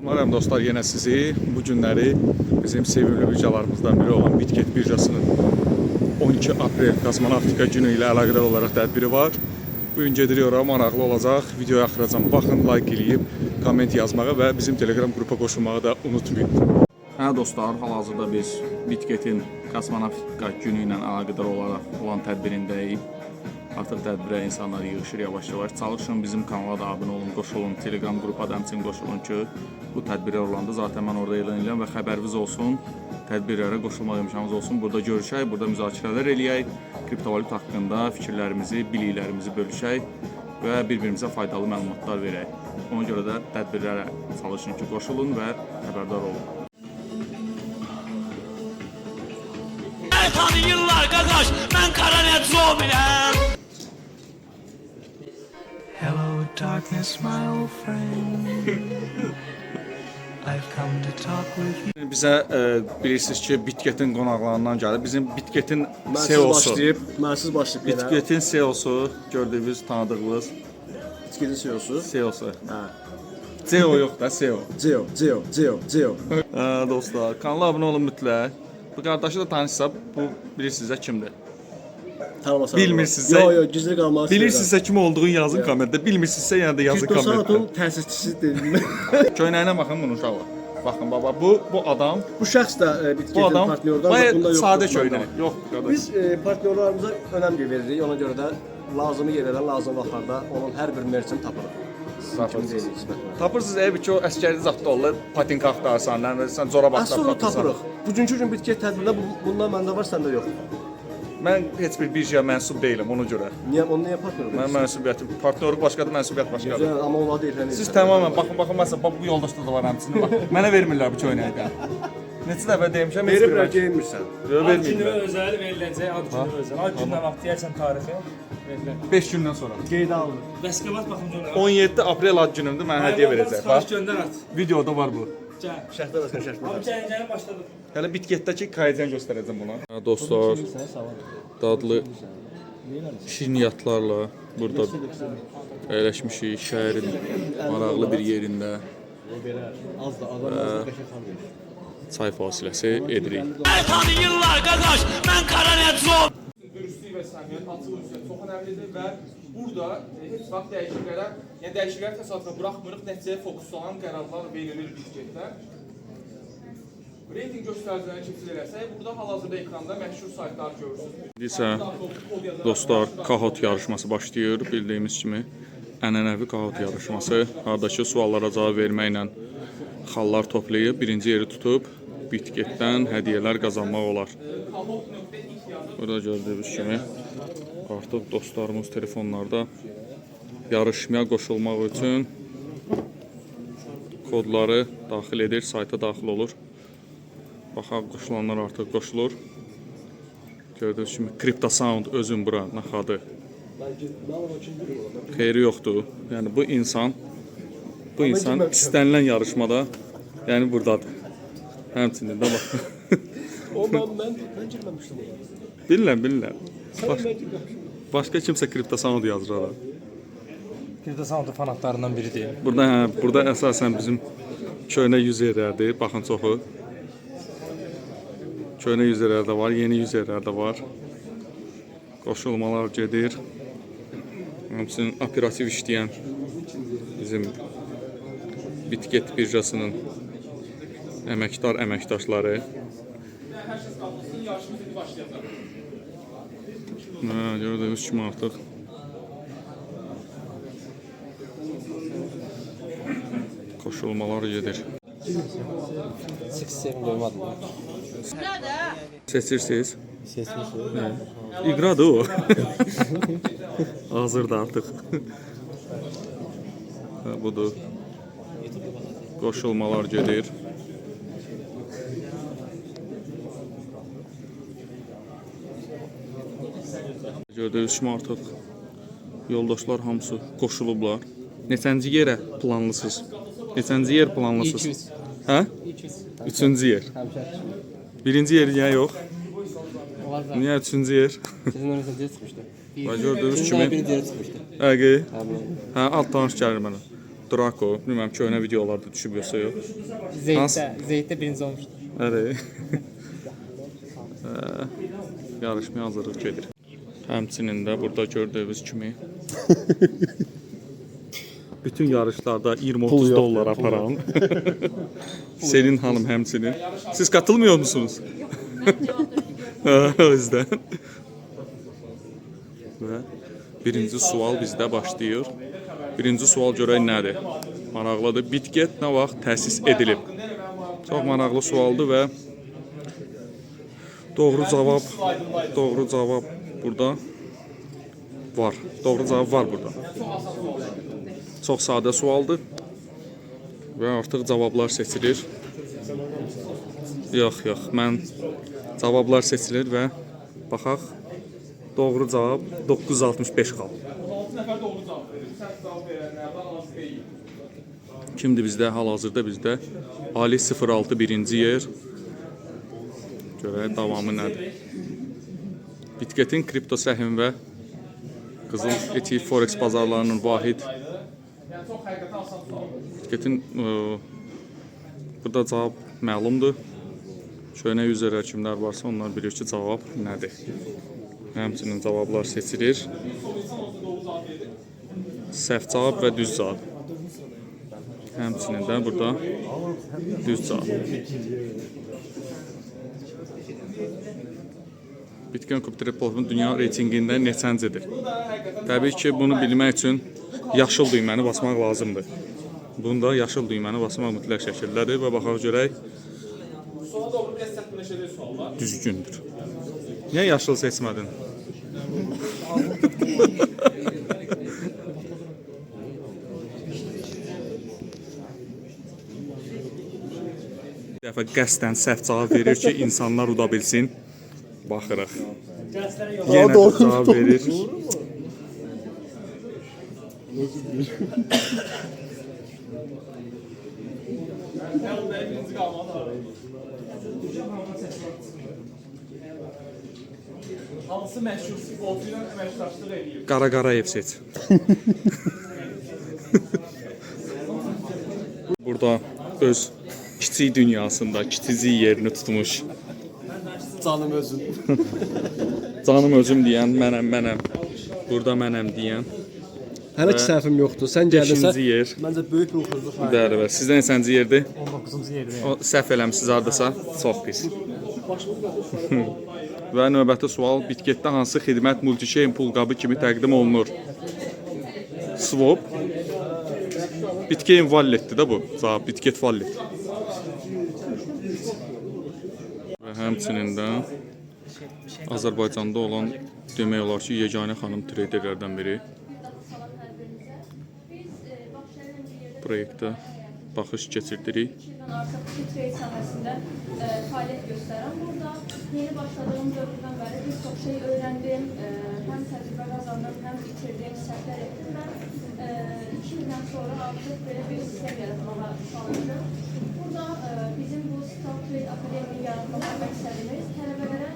Umarım dostlar yenə sizi bu günləri bizim sevimli birjalarımızdan biri olan Bitget birjasının 12 aprel kosmonavtika günü ilə əlaqədar olaraq tədbiri var. Bu gün gedirik ora, maraqlı olacaq. Videoya axıracan baxın, like eləyib, komment yazmağı və bizim Telegram qrupa qoşulmağı da unutmayın. Hə dostlar, hal-hazırda biz Bitgetin kosmonavtika günü ilə əlaqədar olaraq olan tədbirindəyik. Artıq tədbirə insanlar yığışır yavaş-yavaş. Çalışın bizim kanala da abunə olun, qoşulun, Telegram qrupa da həmçinin qoşulun ki, bu tədbirlər olanda zaten mən orada elan edirəm və xəbəriniz olsun, tədbirlərə qoşulmaq imkanınız olsun. Burada görüşək, burada müzakirələr eləyək, kriptovalyut haqqında fikirlərimizi, biliklərimizi bölüşək və bir-birimizə faydalı məlumatlar verək. Ona görə də tədbirlərə çalışın ki, qoşulun və xəbərdar olun. Tanıyırlar qaqaş, mən Karanet Zomirəm. Hello darkness my old friend. I've come to talk with you. Bizə bilirsiniz ki, Bitgetin qonaqlarından gəlir. Bizim Bitgetin CEO-su. CEO-su. Bitgetin CEO-su, gördüyünüz, tanıdığınız. Bitgetin CEO-su. CEO-su. Hə. CEO yox da, CEO. CEO. Dostlar, kanala abunə olun mütləq. Bu qardaşı da tanışsa, bu bilirsinizsə kimdir? Tanımasan. Bilmirsinizsə. Yox, gizli qalmaq. Bilirsinizsə kim olduğunu yazın kommentdə. Bilmirsinizsə yenə də yazın kommentdə. Kriptosanatın təsisçisi dedim. Köynəyinə baxın bunun uşaqlar. Baxın baba, bu adam, Bu şəxs da bu Bitgetin adam partnyordan bayağı sadə köynək. Yox, qardaş. Biz partnyorlarımıza önəm veririk. Ona görə də lazımı yerlərdən lazım vaxtlarda onun hər bir merçini tapırıq. Tapırsınız evi ki, o əskəri zatda olur, patinka axtarsan, sən corab Asıl axtarsan. tapırıq. Bugünkü gün Bitget tədbirində bundan məndə var, səndə yox. Mən heç bir birjaya mənsub deyiləm ona görə. Onu niyə partnyor Mən mənsubiyyətim, partnyorluq başqadır, mənsubiyyət başqadır. Güzel, amma onlar deyil. Siz tamamən baxın məsələn bu yoldaşda da var həmçinin bax. Mənə vermirlər bu köynəkdə. Neçə dəfə demişəm, heç Veriblər, bir geyinmirsən. yox Ad günü vermirlər. özəl veriləcək, ad günü özəl. Ad gündən vaxt deyərsən tarixi veriləcək. 5 gündən sonra. Qeydə alınır. Vəsqəvat baxımca ona. 17 aprel ad günümdür, mən hədiyyə verəcək. Sifariş Bax, göndər at. videoda var bu. Gəl. Şərtlər başqa şərtlər. Abi gəlincəni başladı. Hələ Bitgetdəki kaydən göstərəcəm buna. Dostlar, dadlı şirniyyatlarla burada əyləşmişik şəhərin maraqlı bir yerində. Çay fasiləsi edirik. Tanıyırlar qaqaş, mən Karanet Zomirəm. Dürüstlük və səmiyyət, açıq ünsiyyət çox önəmlidir və burada heç vaxt dəyişikliklər təsadüfə buraxmırıq, nəticəyə fokuslanan qərarlar verilir Bitgetdə. Reyting göstəricilərini keçid eləsək, burada hal-hazırda ekranda məşhur saytlar görürsünüz. İndi isə dostlar, Kahoot yarışması başlayır. Bildiyimiz kimi ənənəvi Kahoot yarışması. Haradakı suallara cavab verməklə xallar toplayıb birinci yeri tutub Bitgetdən hədiyyələr qazanmaq olar. Burada gördüyünüz kimi artıq dostlarımız telefonlarda yarışmaya qoşulmaq üçün kodları daxil edir, sayta daxil olur. Baxaq, qoşulanlar artıq qoşulur. Gördüyünüz kimi Cryptosound özün bura naxadı. Xeyri yoxdur. Yəni bu insan istənilən yarışmada yəni buradadır. Həmçinin də bax. O mən girməmişdim ona. Bilirlər. Başqa kimsə Cryptosound yazır ora. Kriptosanatı fanatlarından biri deyil. Burada əsasən bizim köhnə yüzerlərdir. Baxın çoxu. Köhnə yüzerlər də var, yeni yüzerlər də var. Qoşulmalar gedir. Həmçinin operativ işləyən bizim Bitget birjasının əməkdaşları. Hər kəs qalxsın, yarışımız indi başlayacaq. Gördüyünüz kimi artıq qoşulmalar gedir. Seçirsiniz. İqradır o. Hazırda artıq. Budur. Qoşulmalar gedir. Gördüyünüz kimi artıq yoldaşlar hamısı qoşulublar. Neçənci yerə planlısınız? Neçənci yer planlısınız? Hə? 3-cü yer. Birinci yer niyə yox? Niyə 3-cü yer? Sizin önünüzdə çıxmışdı. Gördüyünüz kimi. Birinci yerə çıxmışdı. Əqi. Hə, alt tanış gəlir mənə. Draco, bilmirəm köhnə videolarda düşüb yoxsa yox. Zeytdə birinci olmuşdu. Bəli. Yarışmaya hazırlıq gedir. Həmçinin də burada gördüyünüz kimi bütün yarışlarda 20-30 dollar aparan Selin hanım həmçinin. Siz katılmıyor musunuz? O yüzden. Və birinci sual bizdə başlayır. Birinci sual görək nədir? Maraqlıdır. Bitget nə vaxt təsis edilib? Çox maraqlı sualdır və doğru cavab burada var. Doğru cavab var burada. Çox sadə sualdır və artıq cavablar seçilir. Yox, cavablar seçilir və baxaq. Doğru cavab 965 qalıb. 6 nəfər doğru cavab verir. Səhv cavab verənlərdən az deyil. Kimdir bizdə? Hal-hazırda bizdə Ali 06 birinci yer. Görək davamı nədir? Bitgetin kripto səhim və qızıl ETF forex bazarlarının vahid. Yəni çox həqiqətən asan sual. Bitgetin burada cavab məlumdur. Köhnə üzərə kimlər varsa onlar bilir ki, cavab nədir? Həmçinin cavablar seçilir. Səhv cavab və düz cavab. Həmçinin də burada düz cavab. Bitcoin Capital Platformunun dünya reytingində neçəncidir? Təbii ki, bunu bilmək üçün yaşıl düyməni basmaq lazımdır. Bunda yaşıl düyməni basmaq mütləq şəkildədir və baxaq görək. Suala doğru biraz çətinləşəcək suallar. Düzgündür. Niyə yaşıl seçmədin? Bir dəfə qəsdən səhv cavab verir ki, insanlar uda bilsin. Baxırıq. Yenə də cavab verir. Birinci qalmalı. Hansı məşhur futbolcu ilə əməkdaşlıq edir? Qara Qarayev seç. Burada öz kiçik dünyasında kiçicik yerini tutmuş. Canım özün. Canım özüm deyən, mənəm. Burada mənəm deyən. Hələ ki səhvim yoxdur. Sən gəldinsə, 5-ci yer. məncə böyük bir uğurluq. Bəli. Sizdə neçənci yerdir? 19-cu yerdəyəm. O səhv eləmisiniz hardasa? Çox pis. Və növbəti sual, Bitgetdə hansı xidmət multi-chain pul qabı kimi təqdim olunur? Swap. Bitcoin walletdir də bu. Cavab Bitget wallet. Və həmçinin də Azərbaycanda olan demək olar ki, yeganə xanım traderlərdən biri. Proyektə baxış keçirdirik. Artıq bu trade sahəsində fəaliyyət göstərəm. Burada yeni başladığım dövrdən bəri bir çox şey öyrəndim, həm təcrübə qazandım, həm bitirdim, səhvlər etdim və 2 ildən sonra artıq belə bir sistem yaratmağa çalışdım. Burada bizim bu Start Trade Akademini yaratmaq məqsədimiz tələbələrə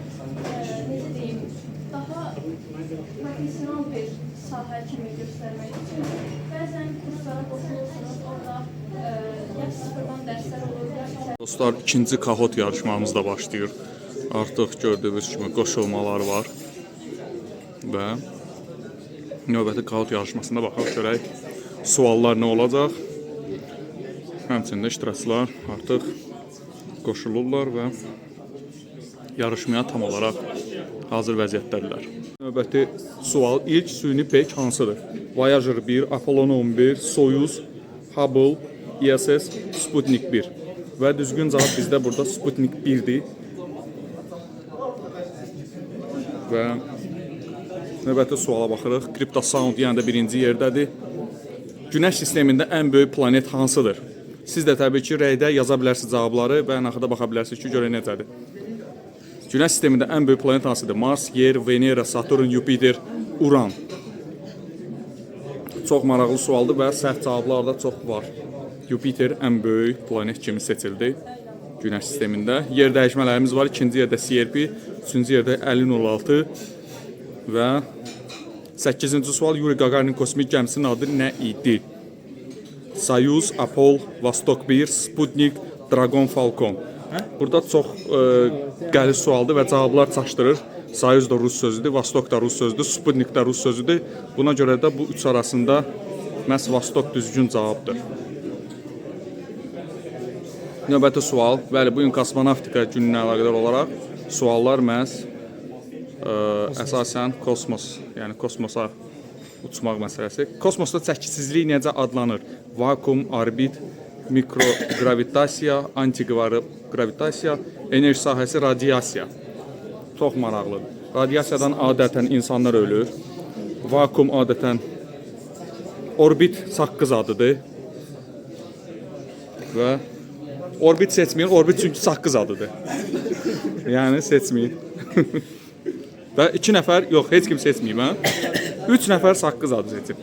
necə deyim, daha profesional bir sahə kimi göstərmək üçün bəzən kurslara qoşulursunuz, orada ya sıfırdan dərslər olur, ya Dostlar, ikinci kahot yarışmamız da başlayır. Artıq gördüyünüz kimi qoşulmalar var. Və növbəti kahot yarışmasında baxaq görək suallar nə olacaq. Həmçində iştirakçılar artıq qoşulurlar və yarışmaya tam olaraq hazır vəziyyətdədirlər. Növbəti sual, ilk süni pek hansıdır? Voyager 1, Apollon 11, Soyuz, Hubble, ISS, Sputnik 1. Və düzgün cavab bizdə burada Sputnik 1-dir. Və növbəti suala baxırıq. Cryptosound yəni də birinci yerdədir. Günəş sistemində ən böyük planet hansıdır? Siz də təbii ki, rəydə yaza bilərsiniz cavabları və ən axırda baxa bilərsiniz ki, görək necədir. Günəş sistemində ən böyük planet hansıdır? Mars, Yer, Venera, Saturn, Jupiter, Uran. Çox maraqlı sualdır və səhv cavablar da çox var. Jupiter ən böyük planet kimi seçildi Günəş sistemində. Yer dəyişmələrimiz var. İkinci yerdə CRP, üçüncü yerdə 5006 və 8-ci sual, Yuri Gagarin kosmik gəmisinin adı nə idi? Soyuz, Apol, Vostok 1, Sputnik, Dragon, Falcon. Burada çox qəliz sualdır və cavablar çaşdırır. Soyuz da rus sözüdür, Vostok da rus sözüdür, Sputnik da rus sözüdür. Buna görə də bu üç arasında məhz Vostok düzgün cavabdır. Növbəti sual. Bəli, bugün kosmonavtika gününə əlaqədar olaraq suallar məhz əsasən kosmos, yəni kosmosa uçmaq məsələsi. Kosmosda çəkisizlik necə adlanır? Vakuum, orbit, mikrogravitasiya, antigravitasiya, enerji sahəsi radiasiya. Çox maraqlıdır. Radiasiyadan adətən insanlar ölür. Vakuum adətən orbit saqqız adıdır. Və orbit seçməyin, orbit çünki saqqız adıdır. Yəni seçməyin. Və 2 nəfər, yox, heç kim seçməyib, hə? 3 nəfər saqqız adı seçib.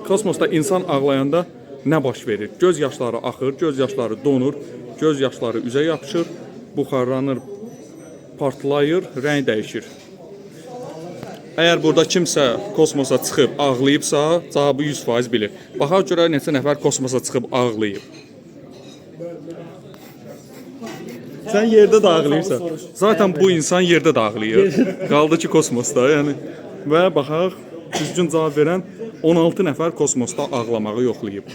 Kosmosda insan ağlayanda nə baş verir? Göz yaşları axır, göz yaşları donur, göz yaşları üzə yapışır, buxarlanır, partlayır, rəng dəyişir. Əgər burada kimsə kosmosa çıxıb ağlayıbsa, cavabı 100% bilir. Baxaq görə neçə nəfər kosmosa çıxıb ağlayıb. Sən yerdə də ağlayırsan. Zaten bu insan yerdə də ağlayır. Qaldı ki kosmosda, yəni. Və baxaq, düzgün cavab verən 16 nəfər kosmosda ağlamağı yoxlayıb.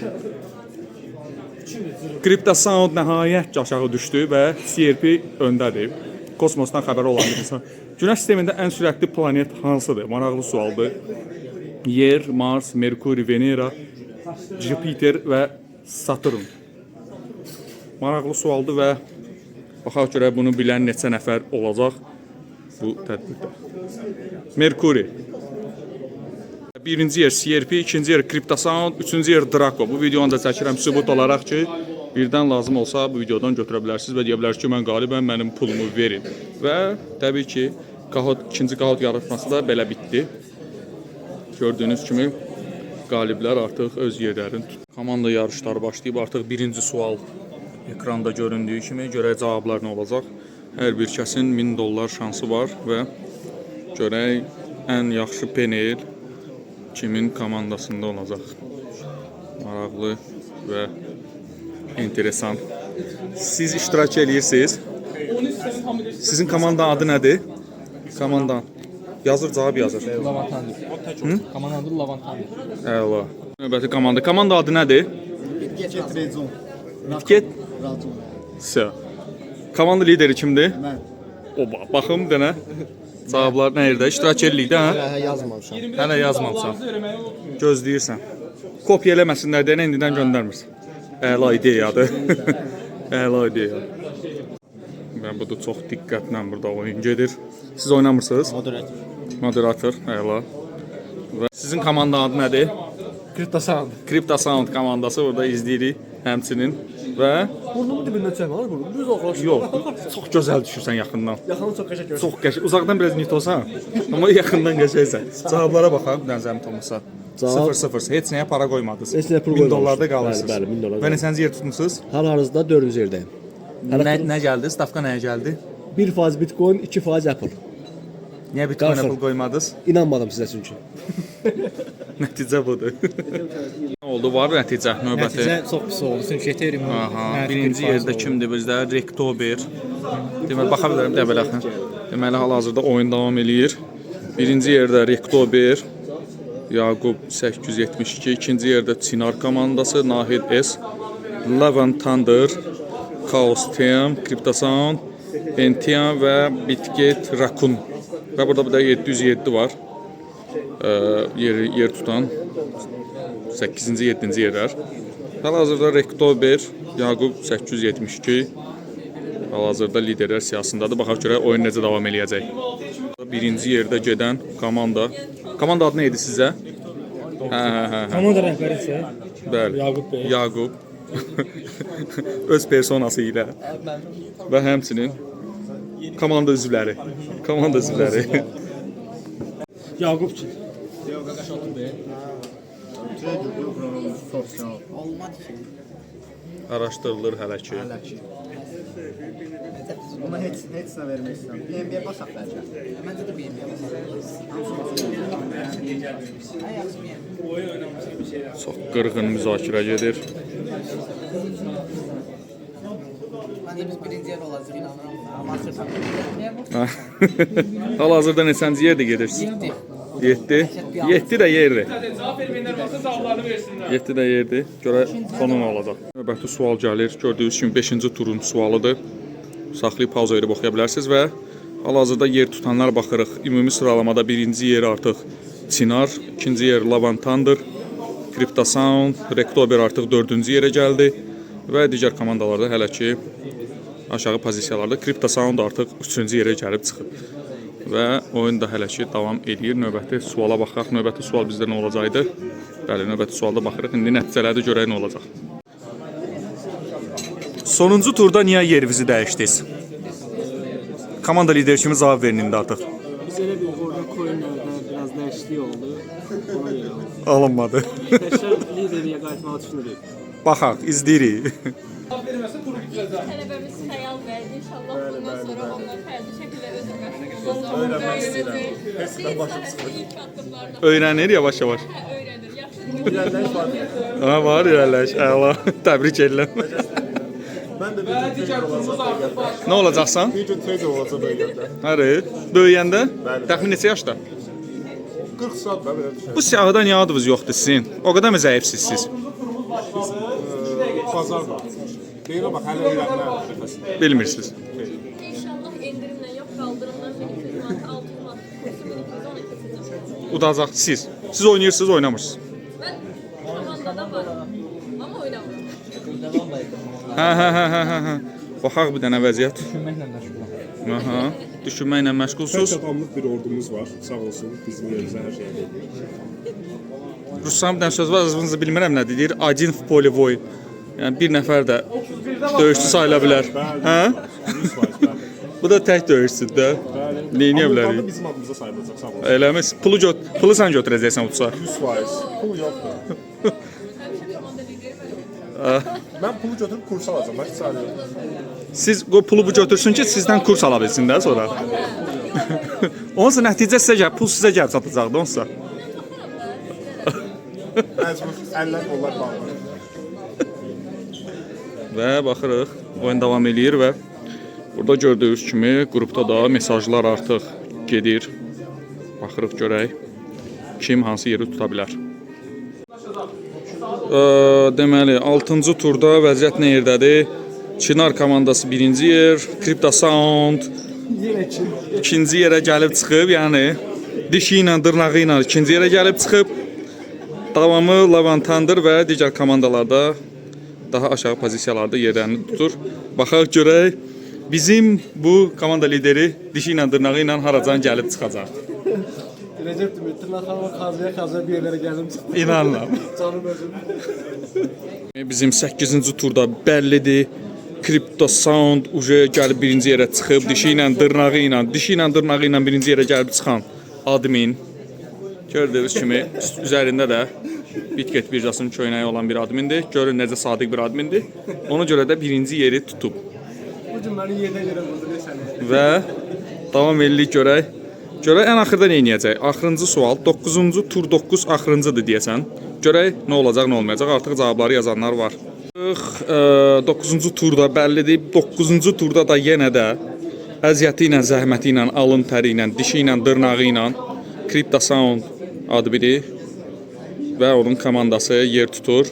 Cryptosound nəhayət aşağı düşdü və CRP öndədir. Kosmosdan xəbəri olan bir insan. Günəş sistemində ən sürətli planet hansıdır? Maraqlı sualdır. Yer, Mars, Merkuri, Venera, Jupiter və Saturn. Maraqlı sualdır və baxaq görə bunu bilən neçə nəfər olacaq bu tədbirdə. Merkuri. Birinci yer CRP, ikinci yer Cryptosound, üçüncü yer Draco. Bu videonu da çəkirəm sübut olaraq ki, birdən lazım olsa bu videodan götürə bilərsiniz və deyə bilərsiniz ki, mən qalibəm, mənim pulumu verin. Və təbii ki, ikinci kahot yarışması da belə bitdi. Gördüyünüz kimi qaliblər artıq öz yerlərini tutdu. Komanda yarışları başlayıb, artıq birinci sual ekranda göründüyü kimi görək cavablar nə olacaq. Hər bir kəsin $1000 şansı var və görək ən yaxşı panel kimin komandasında olacaq. Maraqlı və enteresan. Siz iştirak edirsiniz. Sizin komandanın adı nədir? Komandan. Yazır, cavab yazır. Lavantandır. Komandanın adı Lavantandır. Əla. Növbəti komanda. Komanda adı nədir? Bitget. Sə. Komanda lideri kimdir? Mən. Oba, baxım denə. Cavablar nerede? İştirak edirik də, hə? Yazmamışam. Hələ yazmamısan. Gözləyirsən. Kopya eləməsinlər deyən indidən göndərmirsən. Əla ideyadır. Əla ideya. Və bu da çox diqqətlə burada oyun gedir. Siz oynamırsınız? Moderator. Əla. Və sizin komandanın adı nədir? Cryptosound. Cryptosound komandası burada izləyirik həmçinin və Burnumu dibindən çəkmə, alır burnumu. Düz oxlaşır. yox, çox gözəl düşürsən yaxından. Yaxını çox qəşəng görürsən. Çox qəşəng. Uzaqdan biraz nitosan, amma yaxından qəşəngsən. Cavablara baxaq, nəzərim Tomasa. 0-0. Heç nəyə para qoymadınız. Heç nəyə pul $1000 qoymamışıq. qalırsınız. Bəli, $1000 Və neçənci yer tutmusunuz? Hal-hazırda 4-cü yerdəyim. Nə gəldi? Stavka nəyə gəldi? 1% Bitcoin, 2% Apple. Niyə Bitcoin-a Qalsın. pul qoymadınız? İnanmadım sizə çünki. Nəticə budur. Nə oldu? Var nəticə növbəti. Nəticə çox pis oldu. Çünki Ethereum Aha, birinci yerdə kimdir bizdə? Rektober. Deməli, baxa bilərəm dəbələxə. Deməli, hal-hazırda oyun davam eləyir. Birinci yerdə Rektober, Yaqub 872. İkinci yerdə Çinar komandası, Nahid S, Lavan Thunder, Chaos Team, Cryptosound, Entian və Bitget Raccoon. Və burada bir də 707 var. Yer tutan 8-ci, 7-ci yerlər. Hal-hazırda Rektober, Yaqub 872. Hal-hazırda liderlər siyasındadır. Baxaq görək oyun necə davam eləyəcək. Birinci yerdə gedən komanda. Komanda adı nə idi sizə? Hə. Komanda rəhbəri isə Bəli. Yaqub bəy. Yaqub. Öz personası ilə. Və həmçinin komanda üzvləri. Komanda üzvləri. Yaqub ki. Araşdırılır hələ ki. Ona heç nə vermək istəyirəm. BMW'yə basaq bəlkə. Məncə də BMW'yə basaq. Çox qırğın müzakirə gedir. Məncə biz birinci yer olacaq, inanıram. Amma axırdan Hal-hazırda neçənci yerdə gedirsiniz? 7. 7 də yerdir. Cavab verməyənlər varsa cavablarını versinlər. 7 də yerdir. Görə sonu nə olacaq? Növbəti sual gəlir. Gördüyünüz kimi 5-ci turun sualıdır. Saxlayıb pauza verib oxuya bilərsiniz və hal-hazırda yer tutanlar baxırıq. Ümumi sıralamada birinci yer artıq Çinar, ikinci yer Lavantandır, Cryptosound, Rektober artıq 4-cü yerə gəldi və digər komandalarda hələ ki aşağı pozisiyalarda Cryptosound artıq 3-cü yerə gəlib çıxıb. Və oyun da hələ ki davam edir. Növbəti suala baxaq. Növbəti sual bizdə nə olacaqdı? Bəli, növbəti sualda baxırıq. İndi nəticələrdə görək nə olacaq. Sonuncu turda niyə yerinizi dəyişdiniz? Komanda lideri kimi cavab verin indi artıq. Biz elə bir orada coinlərdə biraz dəyişiklik oldu. Ona görə oldu. Alınmadı. Təkrar lideriyə qayıtmağı düşünürük. Baxaq, izləyirik. Cavab verməsə turu bitirəcək. Tələbəmiz xəyal verdi. İnşallah bundan sonra onlar fərdi şəkildə özü məşğul olacaq. İlk addımlarda Öyrənir yavaş-yavaş. öyrənir. Yaxşı. Ha, var irəliləş. Əla. Təbrik edirəm. Mən də Və digər turumuz artıq başlayır. Nə olacaqsan? video trader olacaq böyüyəndə. Həri. Böyüyəndə? Təxmin neçə yaşda? 40 saat da belə düşər. Bu siyahıda niyə adınız yoxdur sizin? O qədər mi zəifsiz siz? Bazar var. Deyirəm bax, hələ öyrənmə. Bilmirsiniz. İnşallah endirimlə yox, qaldırımdan 1200 manat, 600 manat kursu 1212 keçəcəm. Udacaq siz. Siz oynayırsınız, oynamırsınız. Mən komandada varım, amma oynamıram. Hə. Baxaq bir dənə vəziyyət. düşünməklə məşğulam. Aha. Düşünməklə məşğulsuz. Adamlıq bir ordumuz var. Sağ olsun. Bizim yerimizə hər şey edir. Ruslan bir dənə söz var, azınızı bilmirəm nədir. Deyir, один в поле воин. Yəni bir nəfər də döyüşçü sayıla bilər. Hə? 100% bəli. Bu da tək döyüşçüdür də. Neyniyə bilərik? Bizim adımıza sayılacaq. Sağ olun. Eləmi? Pulu sən götürəcəksən utsa. 100%. Pul yoxdur. Həmişə komanda lideri mənəm. Mən pulu götürüb kurs alacağam. Baş saniyə. Siz o pulu bu götürsün ki, sizdən kurs ala bilsin də sonra. Onsa nəticə sizə gəl, pul sizə gəlib çatacaqdı onsa. Məcbur. Əllər onlar bağlı. Və baxırıq, oyun davam eləyir və burada gördüyünüz kimi qrupda da mesajlar artıq gedir. Baxırıq görək kim hansı yeri tuta bilər. Deməli 6-cı turda vəziyyət nə yerdədir? Çinar komandası 1-ci yer, Cryptosound ikinci yerə gəlib çıxıb, yəni dişi ilə, dırnağı ilə ikinci yerə gəlib çıxıb. Davamı Lavantandır və digər komandalarda daha aşağı pozisiyalarda yerlərini tutur. Baxaq görək bizim bu komanda lideri dişi ilə, dırnağı ilə haracan gəlib çıxacaq. Recep Dümür, tırnaqlarıma kazıya bir yerlere geldim çıxdım. İnanıram. Canım özüm. Bizim 8-ci turda bəllidir. Cryptosound gəlib birinci yerə çıxıb, dişi ilə, dırnağı ilə birinci yerə gəlib çıxan admin. Gördüyünüz kimi üzərində də Bitget birjasının köynəyi olan bir admindir. Görün necə sadiq bir admindir. Ona görə də birinci yeri tutub. Bu cümləni yerdən yerə vurdu səni. Və davam edirik görək. Görək ən axırda nə edəcək? Axırıncı sual 9-cu tur 9 axırıncıdır deyəsən. Görək nə olacaq, nə olmayacaq. Artıq cavabları yazanlar var. 9-cu turda bəllidir. 9-cu turda da yenə də əziyyəti ilə, zəhməti ilə, alın təri ilə, dişi ilə, dırnağı ilə Cryptosound adı biri və onun komandası yer tutur.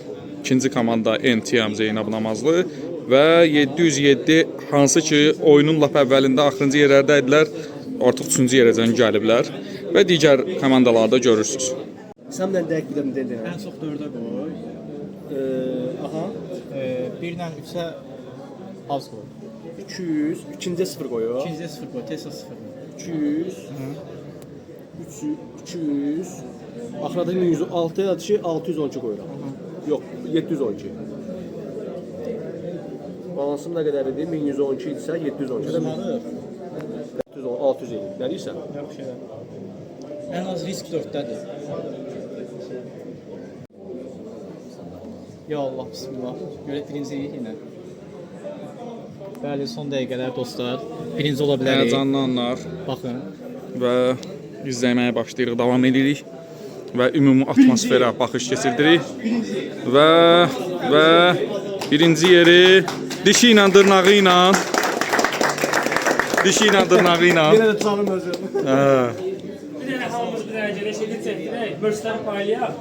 İkinci komanda NTM Zeynəb Namazlı və 707 hansı ki oyunun lap əvvəlində axırıncı yerlərdəydilər. Artıq 3-cü yerəcən gəliblər və digər komandalarda görürsünüz. Sən də dəqiq biləm dedin. Ən çox 4-ə qoy. Aha. 1 ilə 3-ə az qoy. 200, ikinciyə 0 qoyuyor. 200-ə 0 qoy, Tesla 0. 200, 200, axırda 106 ya ki 612 qoyuram. Yox, 712. Balansım nə qədər idi? 1112 idisə 712 də 600 idi. Nə deyirsən? Yaxşı. Ən az risk 4-dədir. Ya Allah, bismillah. Görək birinciyik yenə. Bəli, son dəqiqələr dostlar. Birinci ola bilərik. Həyəcanlı anlar Baxın. və izləməyə başlayırıq, davam edirik və ümumi atmosferə baxış keçirdirik və birinci yeri dişi ilə dırnağı ilə Yenə də canım özüm. Bir dənə hamımız bir dənə gedək, şəkil çəkdirək, mörçləri paylayaq.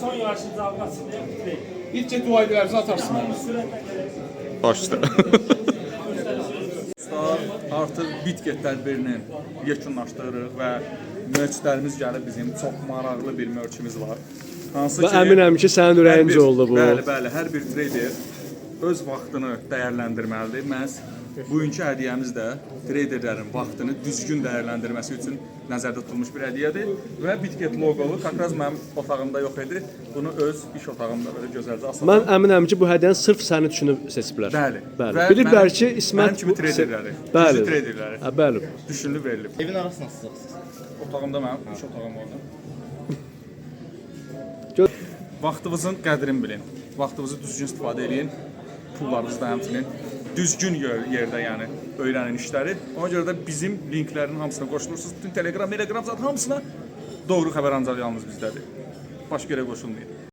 Son yarışın cavabı açsın deyə bitirək. İlk ki duaydılarınızı atarsın. başda. Artıq Bitget tədbirinin yekunlaşdırırıq və mörçlərimiz gəlib bizim çox maraqlı bir mörçümüz var. Hansı Və əminəm ki, sənin ürəyincə oldu bu. Bəli, hər bir trader öz vaxtını dəyərləndirməlidir. Məhz bugünkü hədiyyəmiz də traderlərin vaxtını düzgün dəyərləndirməsi üçün nəzərdə tutulmuş bir hədiyyədir və Bitget loqolu Kakraz mənim otağımda yox idi. Bunu öz iş otağımda belə gözəlcə asıldım. Mən əminəm ki, bu hədiyyəni sırf sənin üçün seçiblər. Bəli. Bəli. Və Biliblər ki, İsmət mənim kimi traderləri, Bəli. güclü traderləri Bəli. düşünülüb verilib. Evin arasına sığırsınız. Otağımda mənim iş otağım orada. Gör- Vaxtınızın qədrini bilin. Vaxtınızı düzgün istifadə edin. Pullarınızı da həmçinin düzgün yerdə, yəni öyrənin işləri. Ona görə də bizim linklərin hamısına qoşulursunuz. Bütün Telegram, Telegram zat hamısına doğru xəbər ancaq yalnız bizdədir. Başqa yerə qoşulmayın.